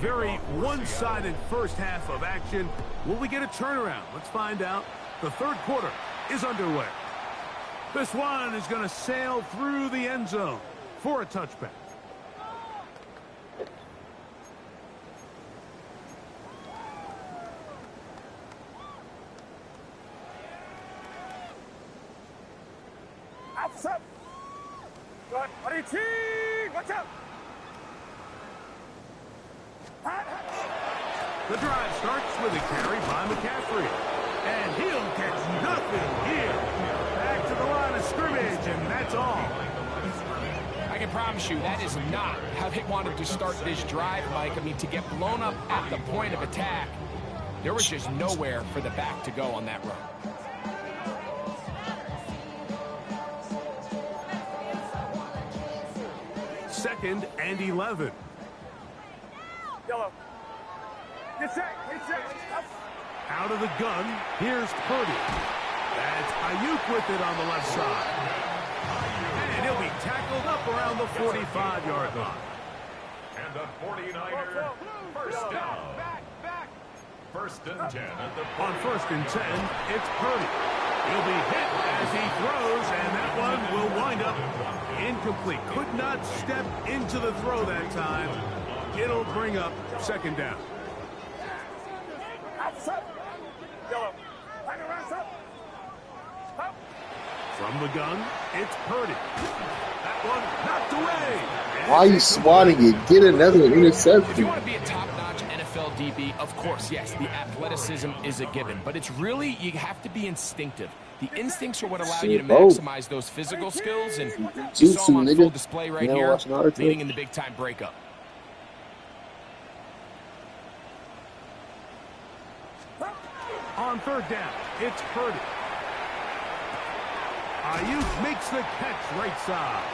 very one-sided first half of action. Will we get a turnaround? Let's find out. The third quarter is underway. This one is going to sail through the end zone for a touchback. Outside. Good. Watch out. The drive starts with a carry by McCaffrey. And he'll catch nothing here. Back to the line of scrimmage, and that's all. I can promise you that is not how they wanted to start this drive, Mike. I mean, to get blown up at the point of attack, there was just nowhere for the back to go on that run. Second and 11. Yellow. Get set. Out of the gun, here's Purdy. That's Ayuk with it on the left side. And he'll be tackled up around the 45-yard line. And the 49er, first down. Back. First and 10 at the On first and 10, it's Purdy. He'll be hit as he throws, and that one will wind up incomplete. Could not step into the throw that time. It'll bring up second down. Yellow. From the gun, it's Purdy. That one knocked away. Why are you swatting it? Get another If you interception. want to be a top-notch NFL DB, of course, yes, the athleticism is a given. But it's really, you have to be instinctive. The instincts are what allow you to maximize those physical skills. And you saw them on full display right here, leading in the big-time breakup. On third down, it's Purdy. Ayuk makes the catch right side.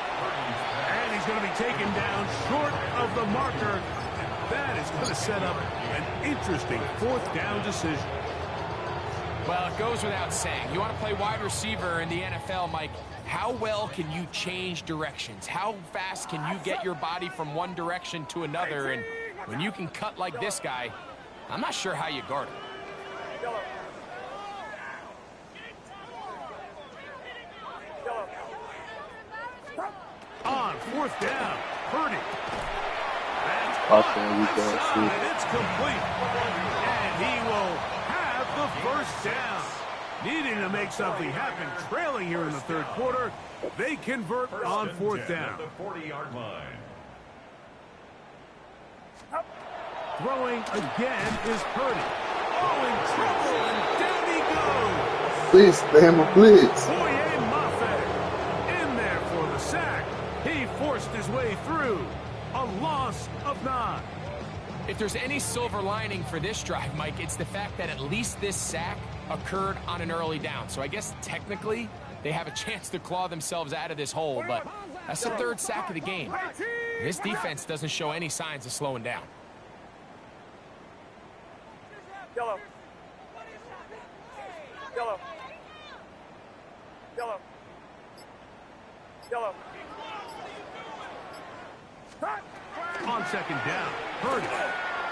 And he's going to be taken down short of the marker. That is going to set up an interesting fourth down decision. Well, it goes without saying. You want to play wide receiver in the NFL, Mike, how well can you change directions? How fast can you get your body from one direction to another? And when you can cut like this guy, I'm not sure how you guard him. On fourth down, Purdy. That's it's complete. And he will have the first down. Needing to make something happen, trailing here in the third quarter. They convert on fourth down. The 40-yard line. Throwing again is Purdy. Oh, in trouble, and down he goes. Please, Bama, please. Boye Mafe in there for the sack. He forced his way through. A loss of 9. If there's any silver lining for this drive, Mike, it's the fact that at least this sack occurred on an early down. So I guess technically they have a chance to claw themselves out of this hole, but that's the third sack of the game. This defense doesn't show any signs of slowing down. Yellow. On second down, Purdy.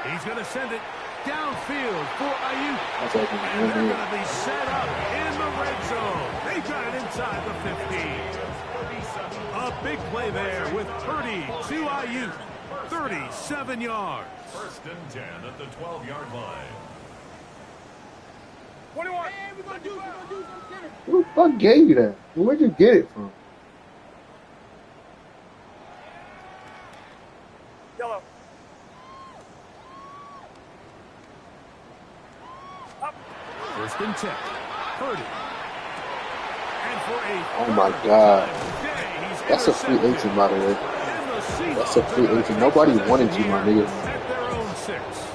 He's going to send it downfield for Ayuk. And they're going to be set up in the red zone. They got it inside the 15. A big play there with Purdy to Ayuk. 37 yards. First and 10 at the 12-yard line. 21. Who the fuck gave you that? Where'd you get it from? Yellow. First and 10. Purdy. And for a Oh my God. That's a free agent, by the way. That's a free agent. Nobody wanted you, my nigga. At their own 6.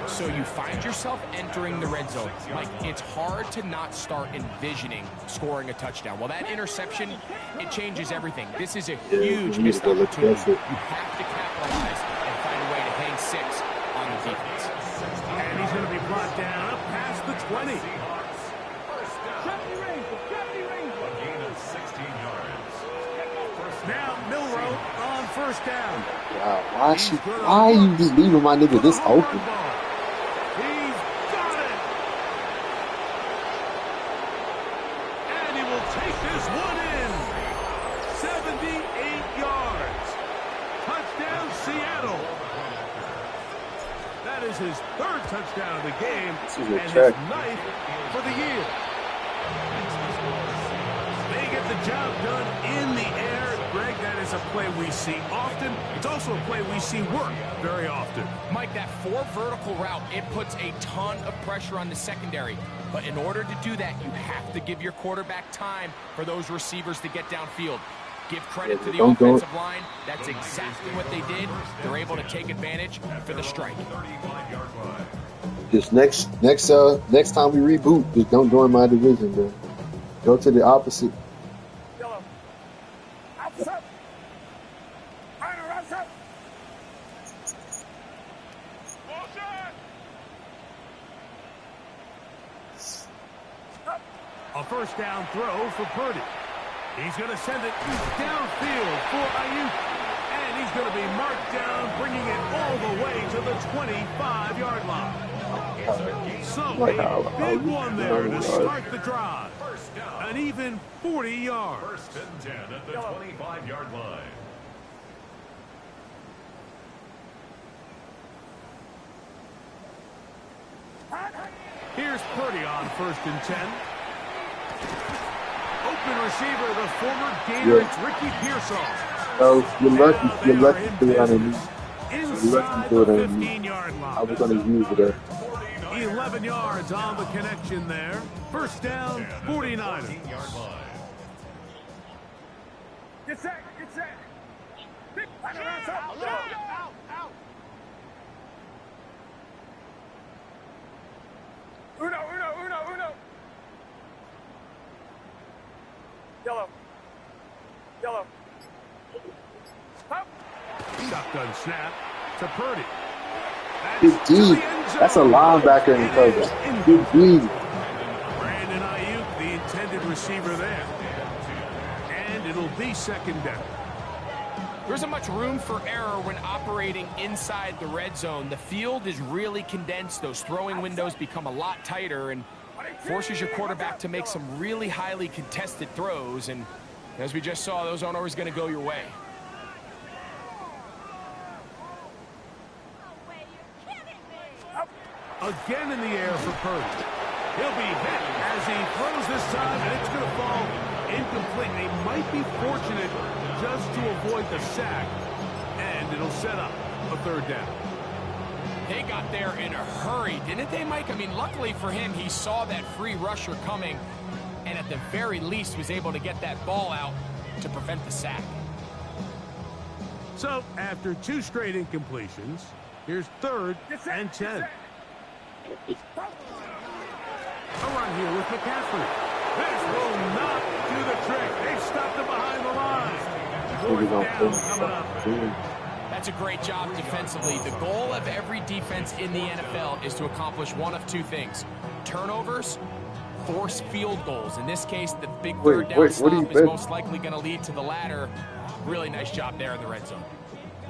So you find yourself entering the red zone. Mike, it's hard to not start envisioning scoring a touchdown. Well, that interception, it changes everything. This is a huge missed opportunity. You have to capitalize and find a way to hang 6 on the defense. And he's going to be brought down up past the 20. A gain of 16 yards. Now Milroe on first down. Wow, why you just leaving my nigga this open? He's got it. And he will take this one in. 78 yards. Touchdown, Seattle. That is his third touchdown of the game and his 9th for the year. They get the job done in the air. Greg, that is a play we see often. It's also a play we see work very often. Mike, that 4 vertical route, it puts a ton of pressure on the secondary. But in order to do that, you have to give your quarterback time for those receivers to get downfield. Give credit to the offensive line. That's exactly what they did. They're able to take advantage for the strike. Just next time we reboot, just don't join my division, man. Go to the opposite. Yellow. Outside. Outside. A first down throw for Purdy. He's going to send it downfield for Ayuk. And he's going to be marked down, bringing it all the way to the 25-yard line. So a big one there to start the drive. An even 40 yards. First and 10 at the 25-yard line. Here's Purdy on first and 10. Open receiver, the former Gator, it's Ricky Pearsall. Oh, you're lucky to it underneath. Inside the 15-yard line. I was going to use it there. 11 yards on the connection there. First down, 49ers. Get set. Out. Uno. Yellow. Up. Shotgun snap to Purdy. Big D. That's a linebacker in coverage. Big D. Brandon Ayuk, the intended receiver there. And it'll be second down. There isn't much room for error when operating inside the red zone. The field is really condensed. Those throwing windows become a lot tighter and forces your quarterback to make some really highly contested throws. And as we just saw, those aren't always going to go your way. Again in the air for Purdy. He'll be hit as he throws this time, and it's going to fall incomplete. They might be fortunate just to avoid the sack, and it'll set up a third down. They got there in a hurry, didn't they, Mike? I mean, luckily for him, he saw that free rusher coming, and at the very least was able to get that ball out to prevent the sack. So, after 2 straight incompletions, here's third and 10. A run here with McCaffrey. This will not do the trick. They've stopped him behind the line. Fourth down coming up. That's a great job defensively. The goal of every defense in the NFL is to accomplish one of 2 things. Turnovers, force field goals. In this case, the big third down stop is most likely going to lead to the latter. Really nice job there in the red zone.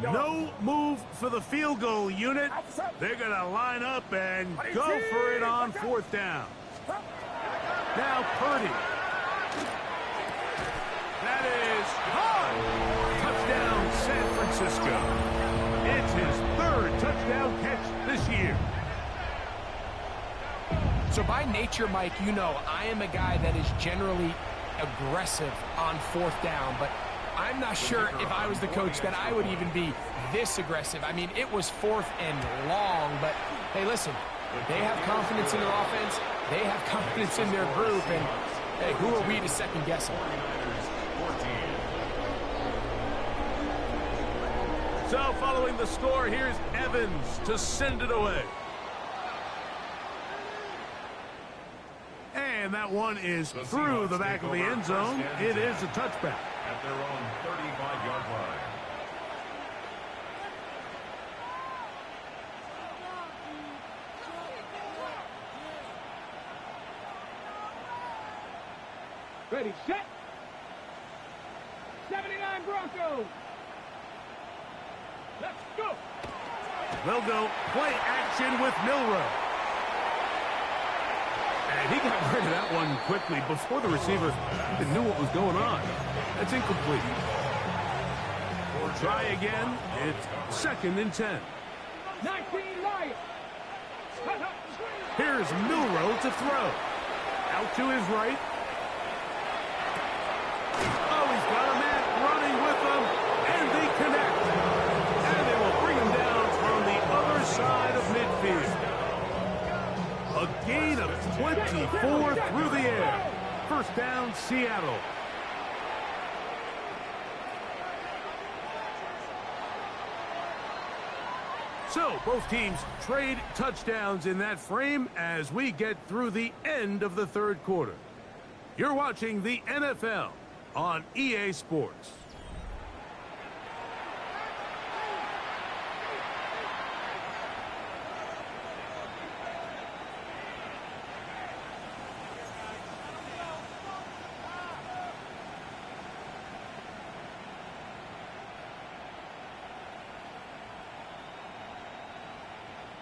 No move for the field goal unit. They're going to line up and go for it on 4th down. Now Purdy. That is hard. Touchdown, San Francisco. It's his 3rd touchdown catch this year. So by nature, Mike, you know, I am a guy that is generally aggressive on 4th down, but I'm not sure if I was the coach that I would even be this aggressive. I mean, it was 4th and long, but hey, listen, they have confidence in their offense. They have confidence in their group, and hey, who are we to second guess them? So following the score, here's Evans to send it away. And that one is through the back of the end zone. It is a touchback. At their own 35-yard line. Ready, set. 79 Broncos. They'll go play action with Milroe. And he got rid of that one quickly before the receiver even knew what was going on. That's incomplete. Try again. It's 2nd and 10. 19 Lions. Here's Milroe to throw. Out to his right. Oh, he's got a man running with them. And they connect. And they will bring him down on the other side of midfield. A gain of 24 through the air. 1st down, Seattle. So, both teams trade touchdowns in that frame as we get through the end of the 3rd quarter. You're watching the NFL on EA Sports.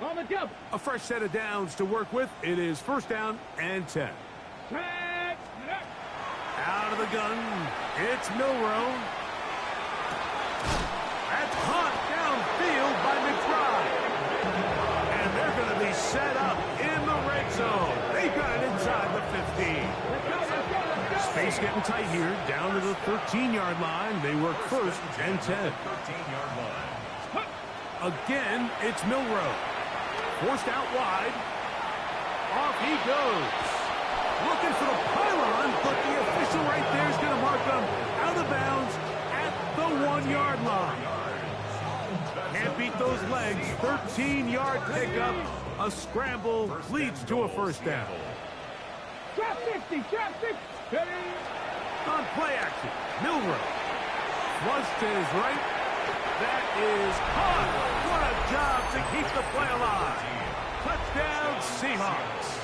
On the double. A fresh set of downs to work with. It is 1st down and 10. Out of the gun. It's Milroe. That's caught downfield by McBride. And they're going to be set up in the red zone. They've got it inside the 15. Space getting tight here. Down to the 13-yard line. They work 1st and 10. 13-yard line. Again, it's Milroe. Forced out wide. Off he goes. Looking for the pylon, but the official right there is going to mark him out of bounds at the 1-yard line. Can't beat those legs. 13-yard pickup. A scramble leads to a 1st down. Drop 50, drop 50. On play action, Milroe. Flush to his right. That is caught. What a job to keep the play alive. Touchdown, Seahawks.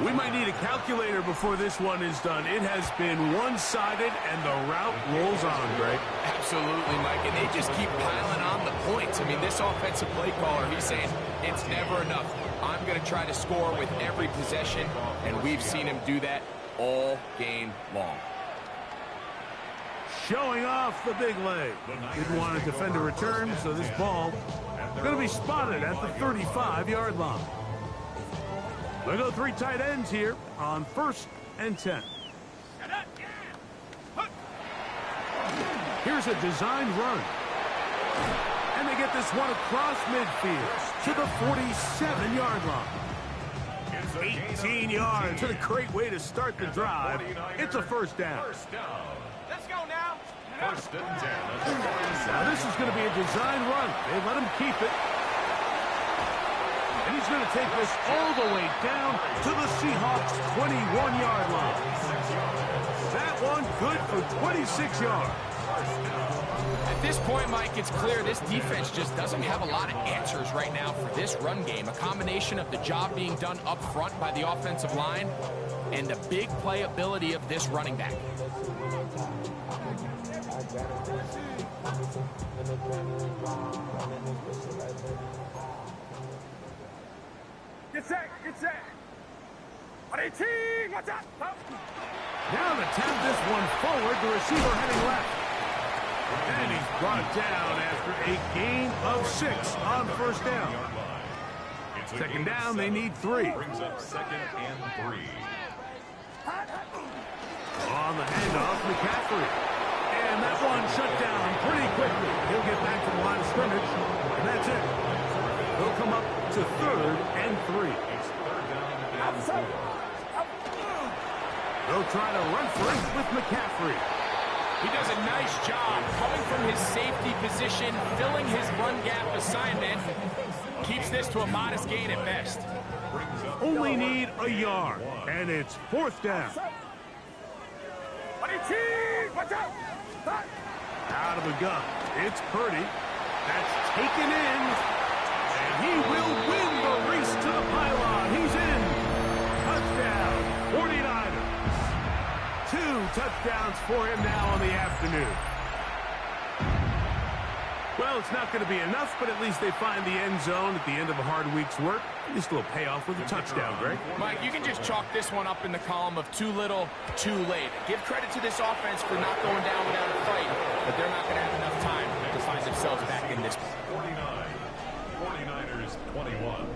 We might need a calculator before this one is done. It has been one-sided, and the route rolls on, Greg. Absolutely, Mike, and they just keep piling on the points. I mean, this offensive play caller, he's saying it's never enough. I'm going to try to score with every possession, and we've seen him do that all game long. Showing off the big leg. Didn't want to defend a return, so this ball going to be spotted at the 35-yard line. They go 3 tight ends here on 1st and 10. Here's a designed run. And they get this one across midfield to the 47-yard line. 18 yards. What a great way to start the drive. It's a 1st down. Let's go now. 1st and 10. Now this is going to be a design run. They let him keep it. And he's going to take this all the way down to the Seahawks' 21-yard line. That one good for 26 yards. At this point, Mike, it's clear this defense just doesn't have a lot of answers right now for this run game. A combination of the job being done up front by the offensive line and the big playability of this running back. Get set, get set. 18, watch out. Now to tap this one forward, the receiver heading left. And he's brought down after a gain of 6 on 1st down. 2nd down, they need 3. Brings up 2nd and 3. On the handoff, McCaffrey. And that one shut down pretty quickly. He'll get back to the line of scrimmage, and that's it. They'll come up to 3rd and 3. It's 3rd down and 4. They'll try to run for it with McCaffrey. He does a nice job coming from his safety position, filling his run gap assignment. Keeps this to a modest gain at best. Only need a yard, and it's 4th down. 18, watch out. Out of the gun, it's Purdy. That's taken in, and he will win the race to the pylon. He's in. Touchdown, 49ers. 2 touchdowns for him now on the afternoon. Well, it's not going to be enough, but at least they find the end zone at the end of a hard week's work. At least a little payoff with a touchdown, Greg. Mike, you can just chalk this one up in the column of too little, too late. Give credit to this offense for not going down without a fight, but they're not going to have enough time to find themselves back in this. 49. 49ers 21.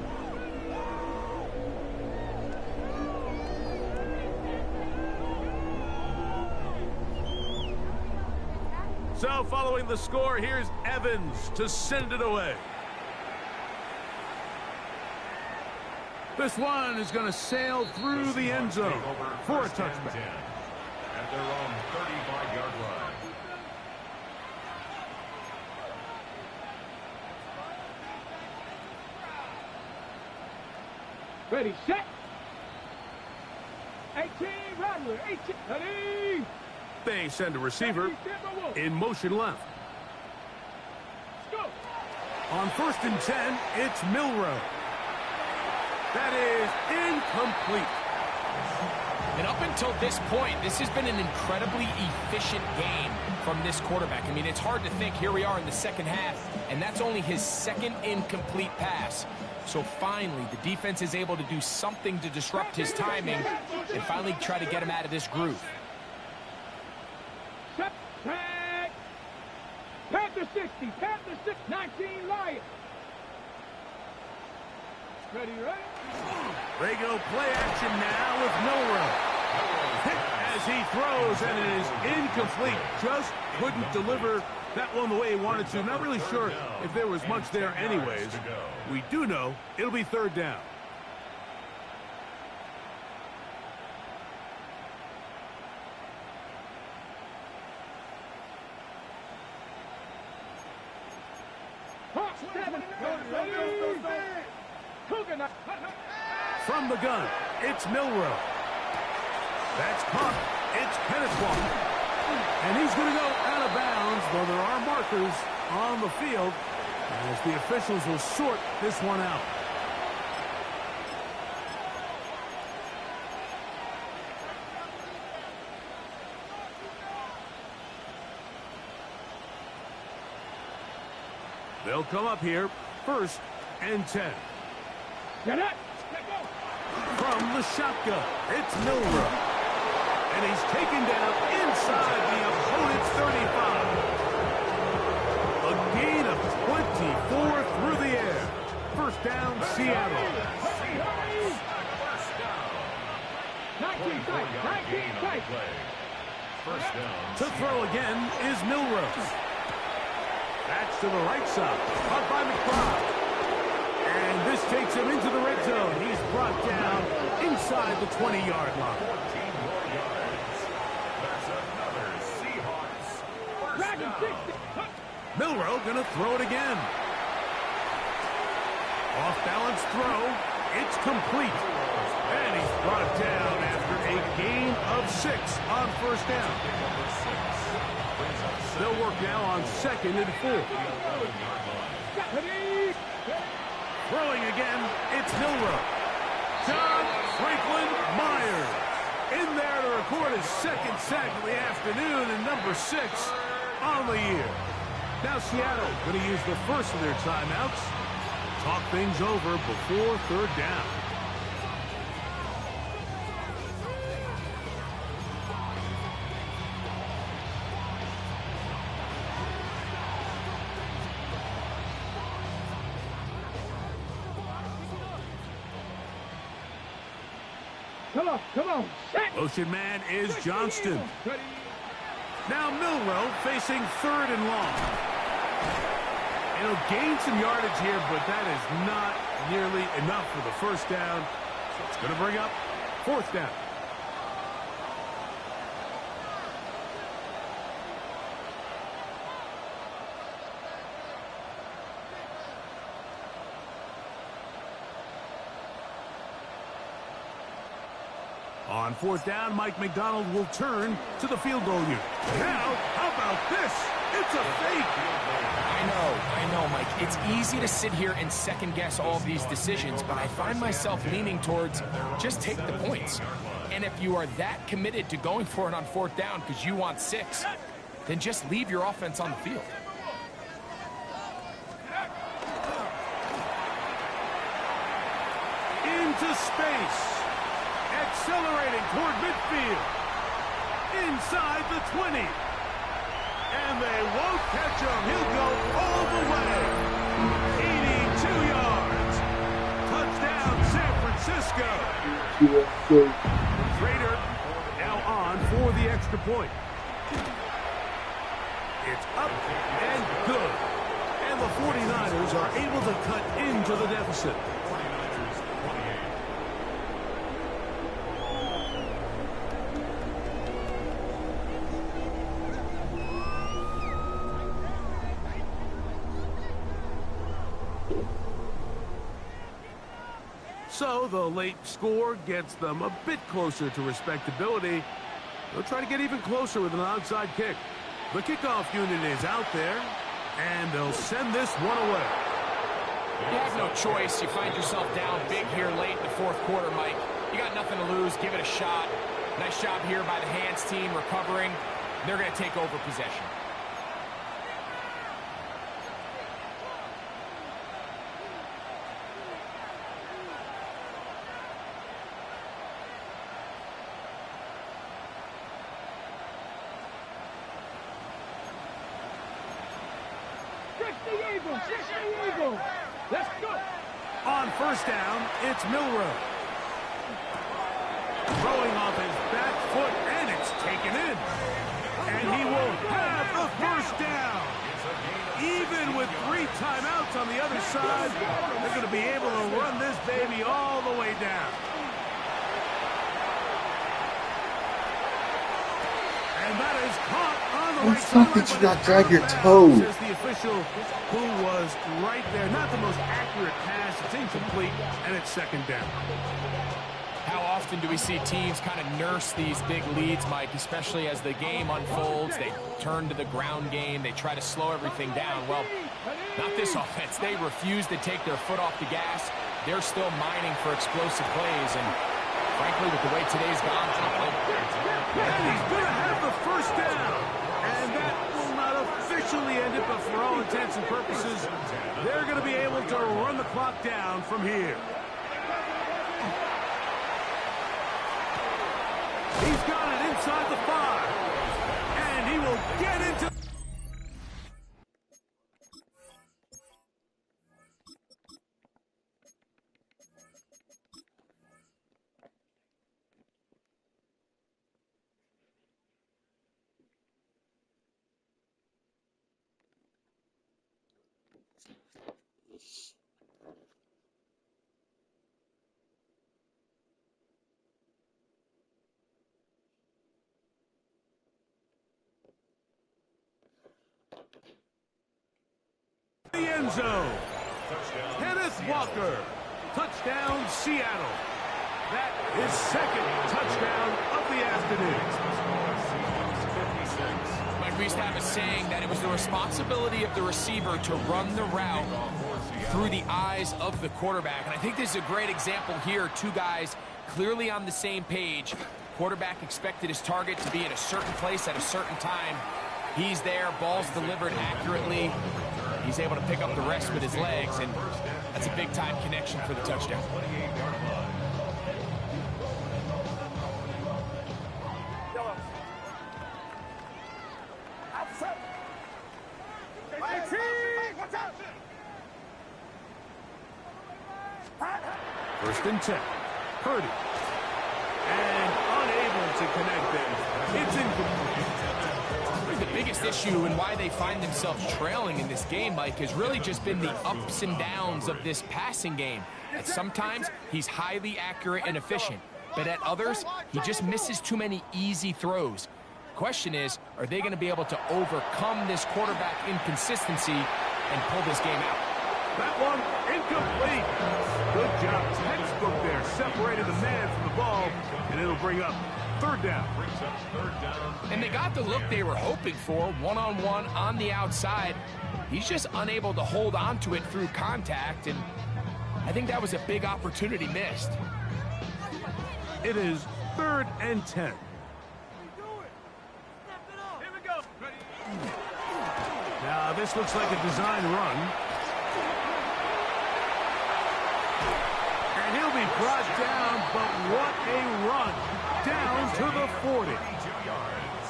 So following the score, here's Evans to send it away. This one is going to sail through the end zone for a touchback. At their own 35-yard line. Ready, set. 18, Rattler, 18, ready. They send a receiver in motion left. Go. On 1st and 10, it's Milroe. That is incomplete. And up until this point, this has been an incredibly efficient game from this quarterback. I mean, it's hard to think here we are in the second half, and that's only his second incomplete pass. So finally, the defense is able to do something to disrupt his timing and finally try to get him out of this groove. Panther 60, Panther 6, 19 Lions. Ready, ready? They go play action now with Milroe. Hit as he throws, and it is incomplete. Just couldn't deliver that one the way he wanted to. Not really sure if there was much there anyways. We do know it'll be 3rd down. From the gun, it's Milroe. That's caught. It's Kenneth Walker. And he's going to go out of bounds, though there are markers on the field, as the officials will sort this one out. They'll come up here, 1st and 10. Get it! From the shotgun, it's Milroe. And he's taken down inside the opponent's 35. A gain of 24 through the air. 1st down, Seattle. 19 tight, 19 tight. First down. To throw again is Milroe. That's to the right side. Caught by McBride. And this takes him into the red zone. He's brought down inside the 20-yard line. 14 more yards. That's another Seahawks first down. Milroe going to throw it again. Off-balance throw. It's complete. And he's brought down after a gain of 6 on 1st down. They'll work now on 2nd and 4. Throwing again, it's Milroe. John Franklin Myers in there to record his 2nd sack of the afternoon and number 6 on the year. Now Seattle going to use the first of their timeouts. Talk things over before 3rd down. Come on, set. Motion man is Johnston. Now Milroe facing 3rd and long. It'll gain some yardage here, but that is not nearly enough for the 1st down. So it's going to bring up 4th down. On 4th down, Mike McDonald will turn to the field goal unit. Now, how about this? It's a fake. I know, Mike. It's easy to sit here and second-guess all of these decisions, but I find myself leaning towards just take the points. And if you are that committed to going for it on 4th down because you want 6, then just leave your offense on the field. into space. Accelerating toward midfield. Inside the 20. And they won't catch him. He'll go all the way. 82 yards. Touchdown, San Francisco. Trader now on for the extra point. It's up and good. And the 49ers are able to cut into the deficit. So the late score gets them a bit closer to respectability. They'll try to get even closer with an onside kick. The kickoff unit is out there, and they'll send this one away. You have no choice. You find yourself down big here late in the fourth quarter, Mike. You got nothing to lose. Give it a shot. Nice job here by the Hands team recovering. They're going to take over possession. Let's go. On first down, it's Milroe. Throwing off his back foot, and it's taken in. And he will have the first down. Even with 3 timeouts on the other side, they're going to be able to run this baby all the way down. And that is caught on the right side. Did you not drag your toe? Says the official who was right there. Not the most accurate pass. It's incomplete, and it's second down. How often do we see teams kind of nurse these big leads, Mike, especially as the game unfolds? They turn to the ground game. They try to slow everything down. Well, not this offense. They refuse to take their foot off the gas. They're still mining for explosive plays, and frankly, with the way today's gone, and he's going to have the first down. And that will not officially end it, but for all intents and purposes, they're going to be able to run the clock down from here. He's got it inside the 5. And he will get into... the end zone. Kenneth Walker. Touchdown, Seattle. That is second touchdown of the afternoon. Mike, we used to have a saying that it was the responsibility of the receiver to run the route through the eyes of the quarterback. And I think this is a great example here. 2 guys clearly on the same page. Quarterback expected his target to be in a certain place at a certain time. He's there, ball's delivered accurately. He's able to pick up the rest with his legs, and that's a big-time connection for the touchdown. First and 10. Purdy. And unable to connect them. It's incomplete. The biggest issue and why they find themselves trailing in this game, Mike, has really just been the ups and downs of this passing game. At sometimes, he's highly accurate and efficient, but at others, he just misses too many easy throws. The question is, are they going to be able to overcome this quarterback inconsistency and pull this game out? That one incomplete. Good job. Textbook there. Separated the man from the ball, and it'll bring up third down. And they got the look they were hoping for, one-on-one on the outside. He's just unable to hold on to it through contact, and I think that was a big opportunity missed. It is 3rd and 10. Now, this looks like a design run. And he'll be brought down, but what a run. Down to the 40. 32 yards.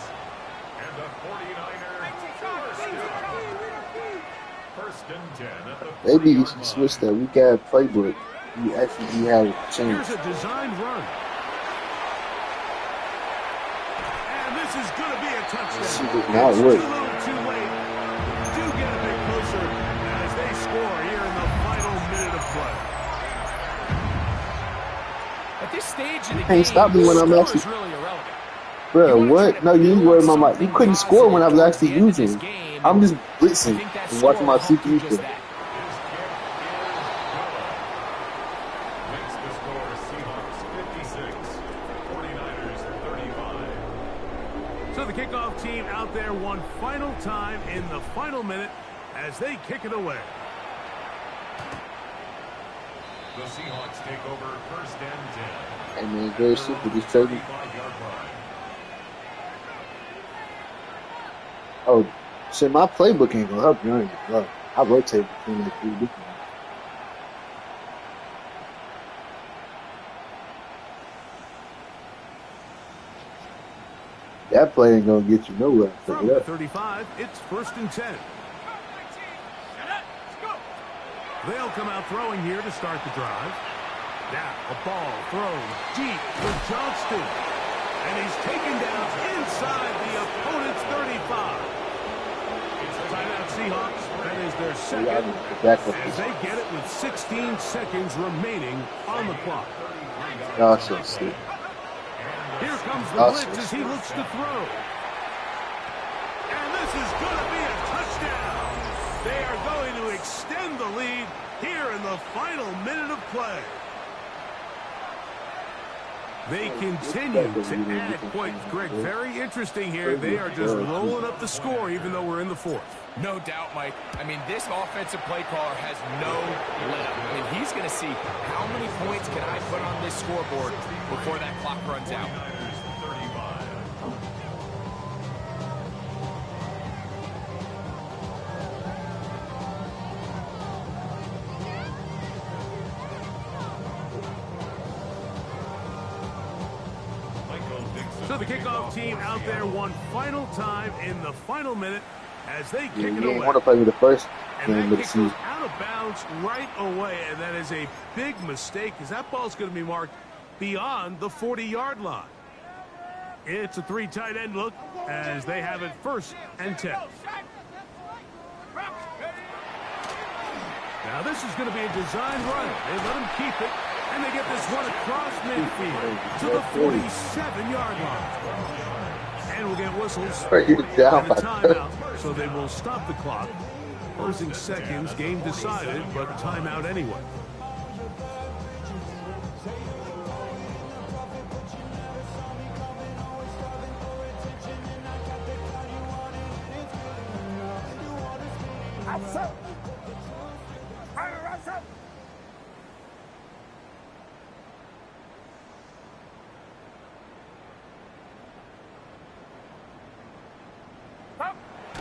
And the 49ers first down. First and 10 at the Maybe you 40-yard should line. switch that weak-ass playbook. You actually have change. Here's a designed run. And this is going to be a touchdown. She did not It's work. too little too late. Do get a bit closer as they score here in the final minute of play. At this stage of the Can't game, stop me when I'm score actually- is really irrelevant. Bro, wanna what? try to No, you build were my mind. You something couldn't score when I was positive actually towards the end of using. this game, I'm just I blitzing think that and watching my score helped do CPU. just play. that. Makes the score Seahawks 56, 49ers 35. So the kickoff team out there one final time in the final minute as they kick it away. The Seahawks take over first and 10. Hey man, great shit for this trade. 35-yard line. Oh, shit, my playbook ain't gonna help you on it, bro. I rotate between the three different. That play ain't gonna get you nowhere. From the 35, it's first and 10. They'll come out throwing here to start the drive. Now a ball thrown deep for Johnston. And he's taken down inside the opponent's 35. Timeout Seahawks. That is their second. As they get it with 16 seconds remaining on the clock. Y'all so sick. Here comes the blitz as he looks to throw. And this is going to be a touchdown. They are going to extend the lead here in the final minute of play. They continue to add points, Greg. Very interesting here. They are just rolling up the score even though we're in the fourth. No doubt, Mike. I mean, this offensive play caller has no let up. I mean, he's going to see how many points can I put on this scoreboard before that clock runs out. 35. Michael Dixon. So the kickoff team out there one final time in the final minute as they Yeah, kick it you ain't away. want to play with the first And game of that the kick goes season. out of bounds right away, and that is a big mistake because that ball's going to be marked beyond the 40-yard line. It's a three tight end look as they have it first and 10. Now this is going to be a design run. They let him keep it, and they get this one across midfield to the 47-yard line. And we'll get whistles Right, you're down and a by timeout, so they will stop the clock. Closing seconds, game decided, but timeout anyway.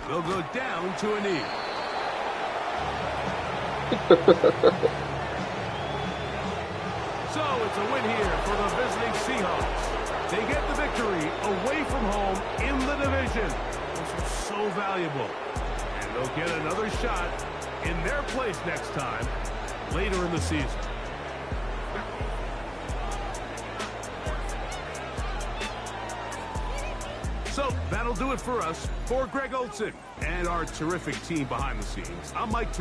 They'll go down to a knee. So it's a win here for the visiting Seahawks. They get the victory away from home in the division. This is so valuable. And they'll get another shot in their place next time later in the season. So that'll do it for us. For Greg Olsen and our terrific team behind the scenes, I'm Mike